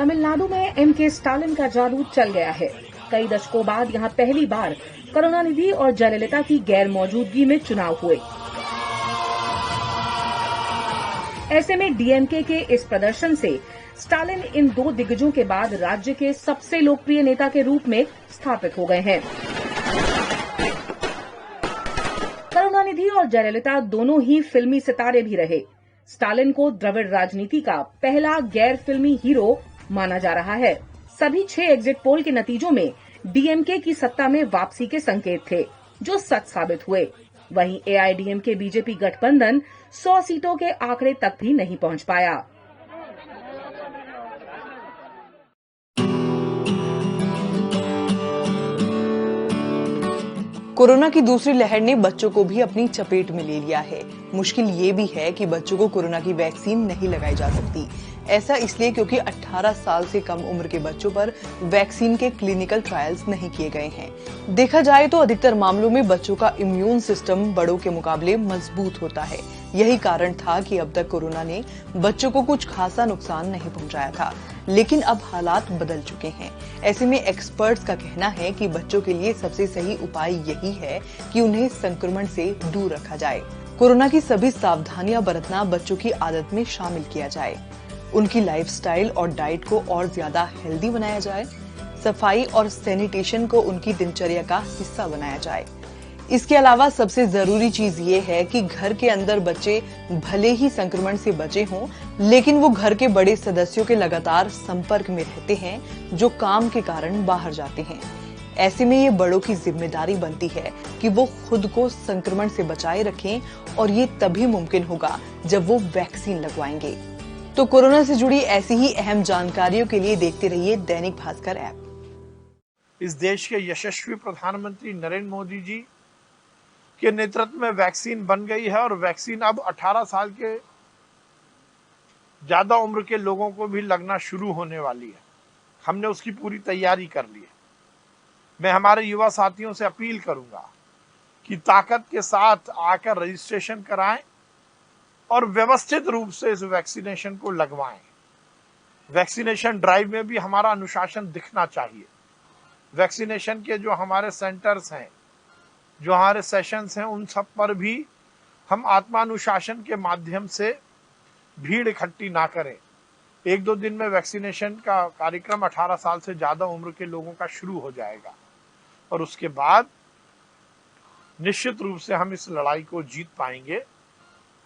तमिलनाडु में MK. Stalin का जादू चल गया है। कई दशकों बाद यहां पहली बार करुणानिधि और जयललिता की गैर मौजूदगी में चुनाव हुए। ऐसे में डीएमके के इस प्रदर्शन से स्टालिन इन दो दिग्गजों के बाद राज्य के सबसे लोकप्रिय नेता के रूप में स्थापित हो गए हैं। करुणानिधि और जयललिता दोनों ही फिल्मी सितारे भी रहे। स्टालिन को द्रविड़ राजनीति का पहला गैर फिल्मी हीरो माना जा रहा है। सभी 6 एग्जिट पोल के नतीजों में डीएमके की सत्ता में वापसी के संकेत थे, जो सच साबित हुए। वहीं एआईडीएमके बीजेपी गठबंधन 100 सीटों के आंकड़े तक भी नहीं पहुंच पाया। कोरोना की दूसरी लहर ने बच्चों को भी अपनी चपेट में ले लिया है। मुश्किल ये भी है कि बच्चों को कोरोना की वैक्सीन नहीं लगाई जा सकती। ऐसा इसलिए क्योंकि 18 साल से कम उम्र के बच्चों पर वैक्सीन के क्लिनिकल ट्रायल्स नहीं किए गए हैं। देखा जाए तो अधिकतर मामलों में बच्चों का इम्यून सिस्टम बड़ों के मुकाबले मजबूत होता है। यही कारण था कि अब तक कोरोना ने बच्चों को कुछ खासा नुकसान नहीं पहुंचाया था, लेकिन अब हालात बदल चुके हैं। ऐसे में एक्सपर्ट्स का कहना है कि बच्चों के लिए सबसे सही उपाय यही है कि उन्हें संक्रमण से दूर रखा जाए। कोरोना की सभी सावधानियां बरतना बच्चों की आदत में शामिल किया जाए। उनकी लाइफस्टाइल और डाइट को और ज्यादा हेल्दी बनाया जाए। सफाई और सैनिटेशन को उनकी दिनचर्या का हिस्सा बनाया जाए। इसके अलावा सबसे जरूरी चीज ये है कि घर के अंदर बच्चे भले ही संक्रमण से बचे हों, लेकिन वो घर के बड़े सदस्यों के लगातार संपर्क में रहते हैं, जो काम के कारण बाहर जाते हैं। ऐसे में ये बड़ों की जिम्मेदारी बनती है कि वो खुद को संक्रमण से बचाए रखें, और ये तभी मुमकिन होगा जब वो वैक्सीन लगवाएंगे। तो कोरोना से जुड़ी ऐसी ही अहम जानकारियों के लिए देखते रहिए दैनिक भास्कर ऐप। इस देश के यशस्वी प्रधानमंत्री नरेंद्र मोदी जी के नेतृत्व में वैक्सीन बन गई है, और वैक्सीन अब 18 साल के ज्यादा उम्र के लोगों को भी लगना शुरू होने वाली है। हमने उसकी पूरी तैयारी कर ली है। मैं हमारे युवा साथियों से अपील करूंगा कि ताकत के साथ आकर रजिस्ट्रेशन कराएं और व्यवस्थित रूप से इस वैक्सीनेशन को लगवाएं। वैक्सीनेशन ड्राइव में भी हमारा अनुशासन दिखना चाहिए। वैक्सीनेशन के जो हमारे सेंटर्स हैं, जो हमारे सेशंस हैं, उन सब पर भी हम आत्मानुशासन के माध्यम से भीड़ इकट्ठी ना करें। 1-2 दिन में वैक्सीनेशन का कार्यक्रम 18 साल से ज्यादा उम्र के लोगों का शुरू हो जाएगा, और उसके बाद निश्चित रूप से हम इस लड़ाई को जीत पाएंगे।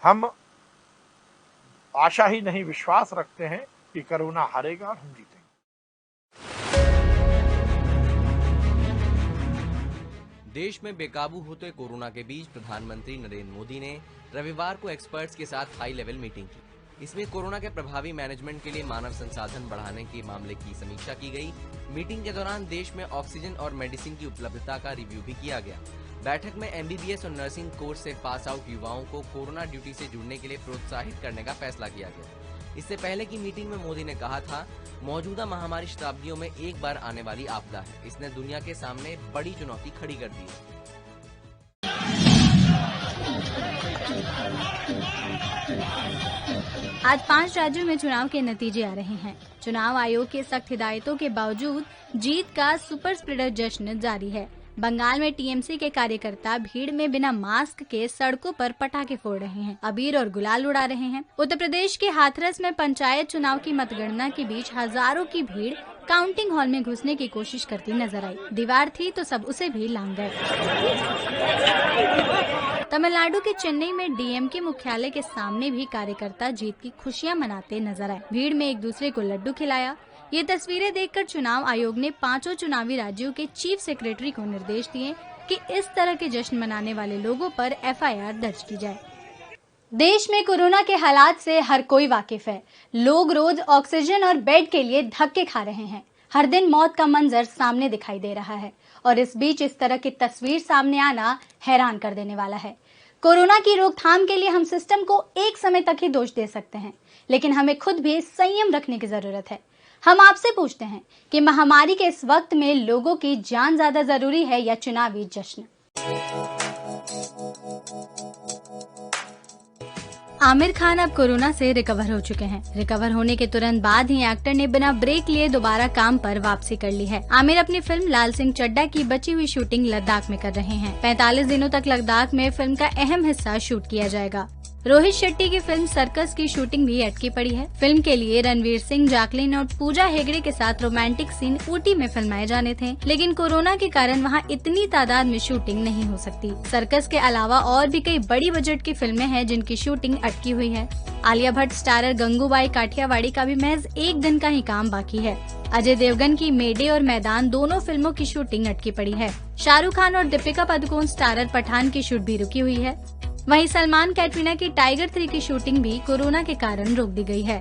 हम आशा ही नहीं, विश्वास रखते हैं कि कोरोना हारेगा और हम जीतेंगे। देश में बेकाबू होते कोरोना के बीच प्रधानमंत्री नरेंद्र मोदी ने रविवार को एक्सपर्ट्स के साथ हाई लेवल मीटिंग की। इसमें कोरोना के प्रभावी मैनेजमेंट के लिए मानव संसाधन बढ़ाने के मामले की समीक्षा की गई। मीटिंग के दौरान देश में ऑक्सीजन और मेडिसिन की उपलब्धता का रिव्यू भी किया गया। बैठक में एमबीबीएस और नर्सिंग कोर्स से पास आउट युवाओं को कोरोना ड्यूटी से जुड़ने के लिए प्रोत्साहित करने का फैसला किया गया। इससे पहले की मीटिंग में मोदी ने कहा था, मौजूदा महामारी शताब्दियों में एक बार आने वाली आपदा है। इसने दुनिया के सामने बड़ी चुनौती खड़ी कर दी है। आज 5 राज्यों में चुनाव के नतीजे आ रहे हैं। चुनाव आयोग के सख्त हिदायतों के बावजूद जीत का सुपर स्प्रेडर जश्न जारी है। बंगाल में टीएमसी के कार्यकर्ता भीड़ में बिना मास्क के सड़कों पर पटाखे फोड़ रहे हैं, अबीर और गुलाल उड़ा रहे हैं। उत्तर प्रदेश के हाथरस में पंचायत चुनाव की मतगणना के बीच हजारों की भीड़ काउंटिंग हॉल में घुसने की कोशिश करती नजर आई। दीवार थी तो सब उसे भी लांग गए। तमिलनाडु के चेन्नई में डीएमके मुख्यालय के सामने भी कार्यकर्ता जीत की खुशियां मनाते नजर आए। भीड़ में एक दूसरे को लड्डू खिलाया। ये तस्वीरें देखकर चुनाव आयोग ने 5 चुनावी राज्यों के चीफ सेक्रेटरी को निर्देश दिए कि इस तरह के जश्न मनाने वाले लोगों पर एफआईआर दर्ज की जाए। देश में कोरोना के हालात से हर कोई वाकिफ है। लोग रोज ऑक्सीजन और बेड के लिए धक्के खा रहे हैं। हर दिन मौत का मंजर सामने दिखाई दे रहा है, और इस बीच इस तरह की तस्वीर सामने आना हैरान कर देने वाला है। कोरोना की रोकथाम के लिए हम सिस्टम को एक समय तक ही दोष दे सकते हैं, लेकिन हमें खुद भी संयम रखने की जरूरत है। हम आपसे पूछते हैं कि महामारी के इस वक्त में लोगों की जान ज्यादा जरूरी है या चुनावी जश्न? आमिर खान अब कोरोना से रिकवर हो चुके हैं। रिकवर होने के तुरंत बाद ही एक्टर ने बिना ब्रेक लिए दोबारा काम पर वापसी कर ली है। आमिर अपनी फिल्म लाल सिंह चड्ढा की बची हुई शूटिंग लद्दाख में कर रहे हैं। 45 दिनों तक लद्दाख में फिल्म का अहम हिस्सा शूट किया जाएगा। रोहित शेट्टी की फिल्म सर्कस की शूटिंग भी अटकी पड़ी है। फिल्म के लिए रणवीर सिंह, जैकलीन और पूजा हेगड़े के साथ रोमांटिक सीन ऊटी में फिल्माए जाने थे, लेकिन कोरोना के कारण वहां इतनी तादाद में शूटिंग नहीं हो सकती। सर्कस के अलावा और भी कई बड़ी बजट की फिल्में हैं जिनकी शूटिंग अटकी हुई है। आलिया भट्ट स्टारर गंगूबाई काठियावाड़ी का भी महज एक दिन का ही काम बाकी है। अजय देवगन की मेडे और मैदान दोनों फिल्मों की शूटिंग अटकी पड़ी है। शाहरुख खान और दीपिका पादुकोण स्टारर पठान की शूट भी रुकी हुई है। वहीं सलमान कैटरीना की टाइगर 3 की शूटिंग भी कोरोना के कारण रोक दी गई है।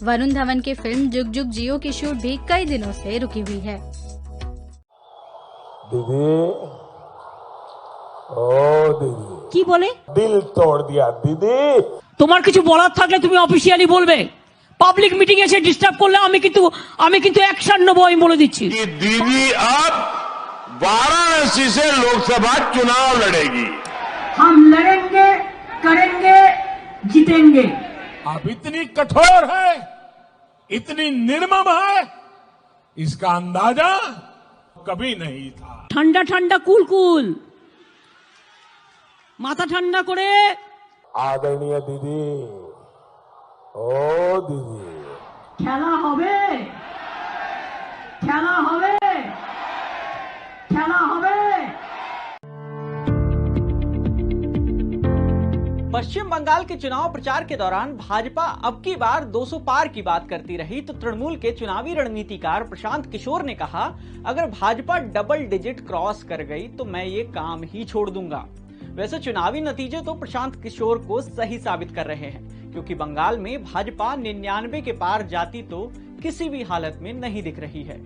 वरुण धवन की फिल्म जुग जुग जियो की शूट भी कई दिनों से रुकी हुई है। दीदी, ओ दीदी, কি বলে दिल तोड़ दिया दीदी। তোমার কিছু বলার থাকলে তুমি অফিশিয়ালি বলবে। পাবলিক মিটিং এসে ডিস্টার্ব করলে আমি কিন্তু অ্যাকশন নেব, আমি বলে দিচ্ছি। कि दीदी अब वाराणसी से लोकसभा चुनाव लड़ेगी। हम लड़ेंगे, करेंगे, जीतेंगे। आप इतनी कठोर है, इतनी निर्मम है, इसका अंदाजा कभी नहीं था। ঠান্ডা ঠান্ডা কুল কুল, মাথা ঠান্ডা করে। आदरणीय दीदी, ओ दीदी, খেলা হবে, খেলা হবে, খেলা হবে। पश्चिम बंगाल के चुनाव प्रचार के दौरान भाजपा अब की बार 200 पार की बात करती रही तो तृणमूल के चुनावी रणनीतिकार प्रशांत किशोर ने कहा, अगर भाजपा डबल डिजिट क्रॉस कर गई तो मैं ये काम ही छोड़ दूंगा। वैसे चुनावी नतीजे तो प्रशांत किशोर को सही साबित कर रहे हैं, क्योंकि बंगाल में भाजपा 99 के पार जाती तो किसी भी हालत में नहीं दिख रही है।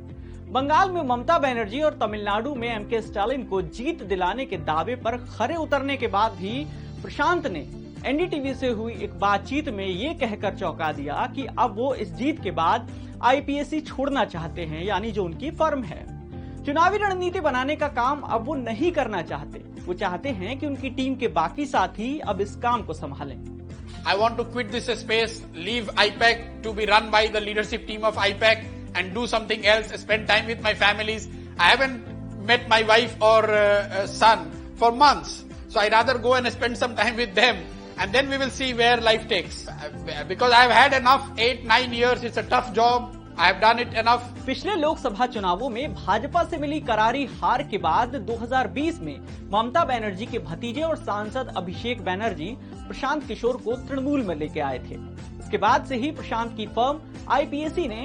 बंगाल में ममता बनर्जी और तमिलनाडु में एमके स्टालिन को जीत दिलाने के दावे पर खरे उतरने के बाद भी प्रशांत ने एनडीटीवी से हुई एक बातचीत में ये कहकर चौंका दिया कि अब वो इस जीत के बाद आईपीएसी छोड़ना चाहते हैं, यानी जो उनकी फर्म है। चुनावी रणनीति बनाने का काम अब वो नहीं करना चाहते। वो चाहते हैं कि उनकी टीम के बाकी साथी अब इस काम को संभालें। I want to quit this space, leave IPAC to be run by the leadership team of IPAC and do something else, spend time with my families. I haven't met my wife or son for months. So I rather go and spend some time with them and then we will see where life takes. Because I have had enough, 8-9 years, it's a tough job. I have done it enough. पिछले लोकसभा चुनावों में भाजपा से मिली करारी हार के बाद 2020 में ममता बनर्जी के भतीजे और सांसद अभिषेक बनर्जी प्रशांत किशोर को तृणमूल में लेके आए थे। इसके बाद से ही प्रशांत की फर्म आईपीएसी ने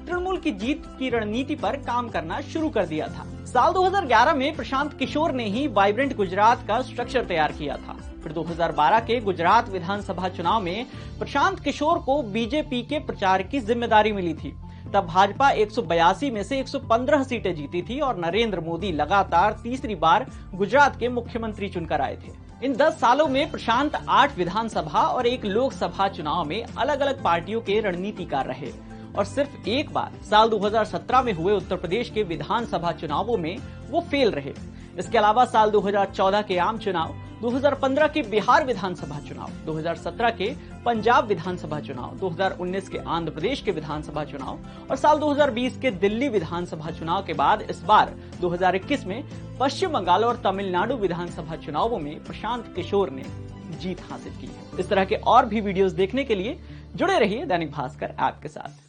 तृणमूल की जीत की रणनीति पर काम करना शुरू कर दिया था। साल 2011 में प्रशांत किशोर ने ही वाइब्रेंट गुजरात का स्ट्रक्चर तैयार किया था। फिर 2012 के गुजरात विधानसभा चुनाव में प्रशांत किशोर को बीजेपी के प्रचार की जिम्मेदारी मिली थी। तब भाजपा 182 में से 115 सीटें जीती थी और नरेंद्र मोदी लगातार तीसरी बार गुजरात के मुख्यमंत्री चुनकर आए थे। इन 10 सालों में प्रशांत 8 विधानसभा और 1 लोकसभा चुनाव में अलग अलग पार्टियों के रणनीतिकार रहे और सिर्फ एक बार साल 2017 में हुए उत्तर प्रदेश के विधानसभा चुनावों में वो फेल रहे। इसके अलावा साल 2014 के आम चुनाव, 2015 के बिहार विधानसभा चुनाव, 2017 के पंजाब विधानसभा चुनाव, 2019 के आंध्र प्रदेश के विधानसभा चुनाव और साल 2020 के दिल्ली विधानसभा चुनाव के बाद इस बार 2021 में पश्चिम बंगाल और तमिलनाडु विधानसभा चुनावों में प्रशांत किशोर ने जीत हासिल की है। इस तरह के और भी वीडियोस देखने के लिए जुड़े रहिए दैनिक भास्कर ऐप के साथ।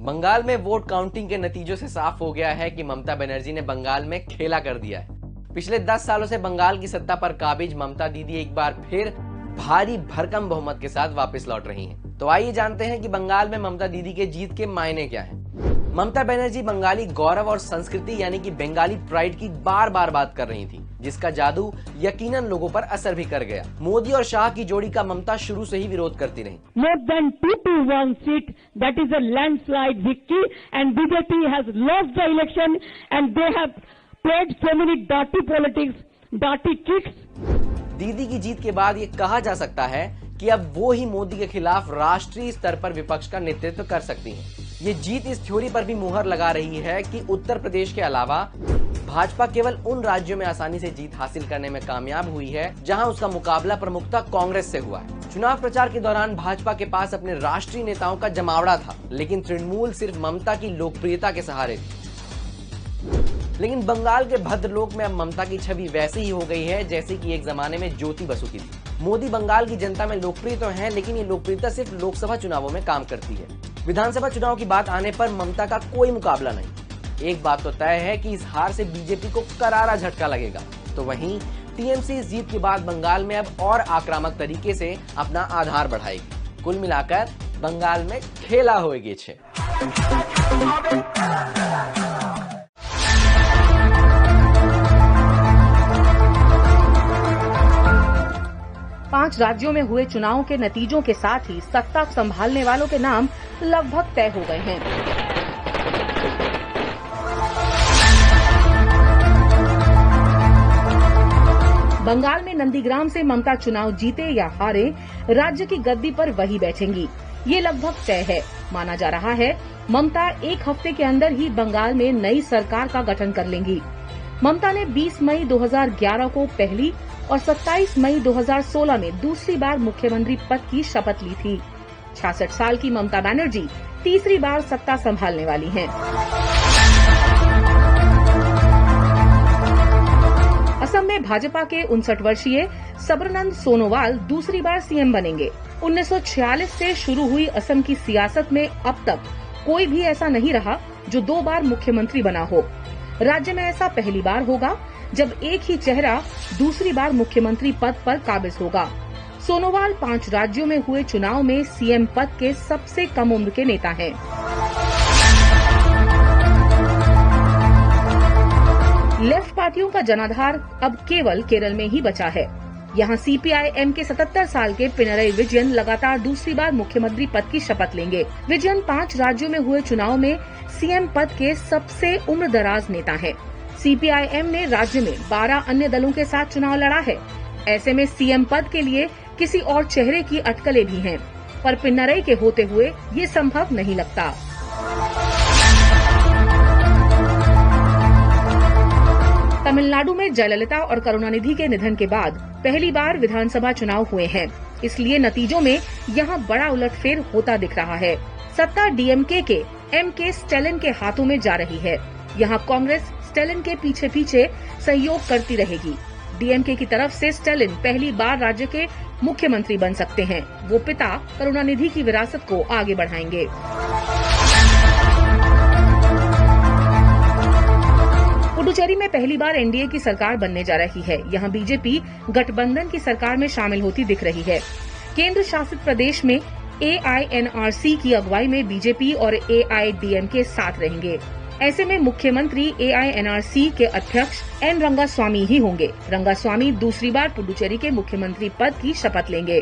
बंगाल में वोट काउंटिंग के नतीजों से साफ हो गया है कि ममता बनर्जी ने बंगाल में खेला कर दिया है। पिछले 10 सालों से बंगाल की सत्ता पर काबिज ममता दीदी एक बार फिर भारी भरकम बहुमत के साथ वापस लौट रही हैं। तो आइए जानते हैं कि बंगाल में ममता दीदी के जीत के मायने क्या हैं। ममता बनर्जी बंगाली गौरव और संस्कृति यानी कि बंगाली प्राइड की बार बार बात कर रही थी, जिसका जादू यकीनन लोगों पर असर भी कर गया। मोदी और शाह की जोड़ी का ममता शुरू से ही विरोध करती रही। More than 2-1 seat, that is a landslide victory, and BJP has lost the election, and they have played so many dirty politics, dirty tricks. दीदी की जीत के बाद ये कहा जा सकता है कि कि अब वो ही मोदी के खिलाफ राष्ट्रीय स्तर पर विपक्ष का नेतृत्व कर सकती हैं। ये जीत इस थ्योरी पर भी मुहर लगा रही है कि उत्तर प्रदेश के अलावा भाजपा केवल उन राज्यों में आसानी से जीत हासिल करने में कामयाब हुई है जहां उसका मुकाबला प्रमुखता कांग्रेस से हुआ है। चुनाव प्रचार के दौरान भाजपा के पास अपने राष्ट्रीय नेताओं का जमावड़ा था, लेकिन तृणमूल सिर्फ ममता की लोकप्रियता के सहारे थी। लेकिन बंगाल के भद्रलोक में अब ममता की छवि वैसी ही हो गई है जैसे कि एक जमाने में ज्योति बसु की थी। मोदी बंगाल की जनता में लोकप्रिय तो हैं, लेकिन ये लोकप्रियता सिर्फ लोकसभा चुनावों में काम करती है। विधानसभा चुनाव की बात आने पर ममता का कोई मुकाबला नहीं। एक बात तो तय है कि इस हार से बीजेपी को करारा झटका लगेगा। तो वहीं टीएमसी इस जीत के बाद बंगाल में अब और आक्रामक तरीके से अपना आधार बढ़ाएगी। कुल मिलाकर बंगाल में खेला होएगी छे। 5 राज्यों में हुए चुनावों के नतीजों के साथ ही सत्ता संभालने वालों के नाम लगभग तय हो गए हैं। बंगाल में नंदीग्राम से ममता चुनाव जीते या हारे, राज्य की गद्दी पर वही बैठेंगी, ये लगभग तय है। माना जा रहा है ममता एक हफ्ते के अंदर ही बंगाल में नई सरकार का गठन कर लेंगी। ममता ने 20 मई 2011 को पहली और 27 मई 2016 में दूसरी बार मुख्यमंत्री पद की शपथ ली थी। 66 साल की ममता बनर्जी तीसरी बार सत्ता संभालने वाली हैं। असम में भाजपा के 59 वर्षीय सबरनंद सोनोवाल दूसरी बार सीएम बनेंगे। 1946 से शुरू हुई असम की सियासत में अब तक कोई भी ऐसा नहीं रहा जो 2 बार मुख्यमंत्री बना हो। राज्य में ऐसा पहली बार होगा जब एक ही चेहरा दूसरी बार मुख्यमंत्री पद पर काबिज होगा। सोनोवाल 5 राज्यों में हुए चुनाव में सीएम पद के सबसे कम उम्र के नेता हैं। लेफ्ट पार्टियों का जनाधार अब केवल केरल में ही बचा है। यहाँ सीपीआई-एम के 77 साल के पिनरई विजयन लगातार दूसरी बार मुख्यमंत्री पद की शपथ लेंगे। विजयन 5 राज्यों में हुए चुनाव में सीएम पद के सबसे उम्रदराज नेता हैं। सीपीआई-एम ने राज्य में 12 अन्य दलों के साथ चुनाव लड़ा है। ऐसे में सीएम पद के लिए किसी और चेहरे की अटकलें भी हैं, पर पिनरई के होते हुए ये संभव नहीं लगता। तमिलनाडु में जयललिता और करुणानिधि के निधन के बाद पहली बार विधानसभा चुनाव हुए हैं, इसलिए नतीजों में यहाँ बड़ा उलटफेर होता दिख रहा है। सत्ता डीएमके के एमके स्टैलिन के हाथों में जा रही है। यहाँ कांग्रेस स्टैलिन के पीछे पीछे सहयोग करती रहेगी। डीएमके की तरफ से स्टैलिन पहली बार राज्य के मुख्यमंत्री बन सकते हैं। वो पिता करुणानिधि की विरासत को आगे बढ़ाएंगे। पुडुचेरी में पहली बार एनडीए की सरकार बनने जा रही है। यहाँ बीजेपी गठबंधन की सरकार में शामिल होती दिख रही है। केंद्र शासित प्रदेश में एआईएनआरसी की अगुवाई में बीजेपी और एआईडीएमके साथ रहेंगे। ऐसे में मुख्यमंत्री एआईएनआरसी के अध्यक्ष एन रंगास्वामी ही होंगे। रंगास्वामी दूसरी बार पुडुचेरी के मुख्यमंत्री पद की शपथ लेंगे।